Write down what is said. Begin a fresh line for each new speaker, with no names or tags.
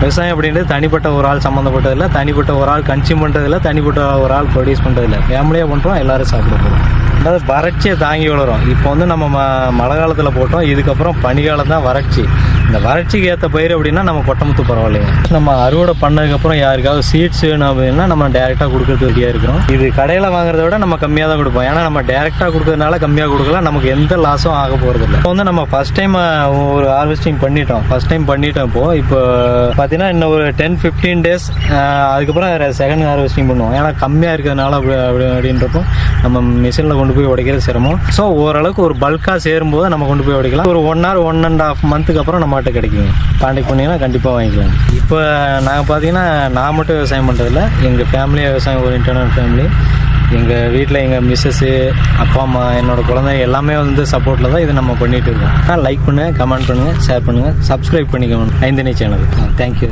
விவசாயம் அப்படின்றது தனிப்பட்ட ஒரு ஆள் சம்மந்தப்பட்டதில்லை, தனிப்பட்ட ஒரு ஆள் கன்சியூம் பண்ணுறதில்ல, தனிப்பட்ட ஒரு ஆள் ப்ரொடியூஸ் பண்ணுறதில்ல. ஃபேமிலியாக பண்ணுறோம், எல்லோரும் சாப்பிட போகிறோம். அதாவது வறட்சியை தாங்கி வளரும். இப்போ வந்து நம்ம மழை காலத்தில் போட்டோம், இதுக்கப்புறம் பனிக்காலம் தான் வறட்சி. இந்த வறட்சிக்கு ஏற்ற பயிர் அப்படின்னா நம்ம கொட்டமுத்து பரவாயில்லைங்க. நம்ம அறுவடை பண்ணதுக்கப்புறம் யாருக்காவது சீட்ஸ் வேணும் அப்படின்னா நம்ம டேரெக்டாக கொடுக்கறது ரெடியாக இருக்கிறோம். இது கடையில் வாங்குறத விட நம்ம கம்மியாக தான் கொடுப்போம். ஏன்னா நம்ம டேரெக்டாக கொடுக்கறதுனால கம்மியாக கொடுக்கலாம், நமக்கு எந்த லாஸும் ஆக போகிறது இல்லை. இப்போ வந்து நம்ம ஃபஸ்ட் டைம் ஒரு ஹார்வெஸ்டிங் பண்ணிட்டோம். இப்போ பார்த்தீங்கன்னா இன்னும் ஒரு 10-15 days அதுக்கப்புறம் செகண்ட் ஹார்வெஸ்டிங் பண்ணுவோம். ஏன்னா கம்மியாக இருக்கிறதுனால அப்படின்றப்போ நம்ம மிஷினில் கொண்டு போய் உடைக்கிறது சிரமம். ஸோ ஓரளவுக்கு ஒரு பல்காக சேரும்போது நம்ம கொண்டு போய் உடைக்கலாம். ஒரு 1 or 1.5 months அப்புறம் நம்மகிட்ட கிடைக்குங்க. கான்டாக்ட் பண்ணிங்கன்னா கண்டிப்பாக வாங்கிக்கலாம். இப்போ நாங்கள் பார்த்தீங்கன்னா நான் மட்டும் விவசாயம் பண்ணுறதில்ல, எங்கள் ஃபேமிலி விவசாயம் ஓரியன்டான ஃபேமிலி. எங்கள் வீட்டில் எங்கள் மிஸ்ஸஸ்ஸு, அப்பா அம்மா, என்னோடய குழந்தைங்க எல்லாமே வந்து சப்போர்ட்டில் தான் இது நம்ம பண்ணிகிட்டு இருக்கோம். லைக் பண்ணுங்கள், கமெண்ட் பண்ணுங்கள், ஷேர் பண்ணுங்கள், சப்ஸ்கிரைப் பண்ணிக்கணும் ஐந்திணை சேனல். தேங்க்யூ.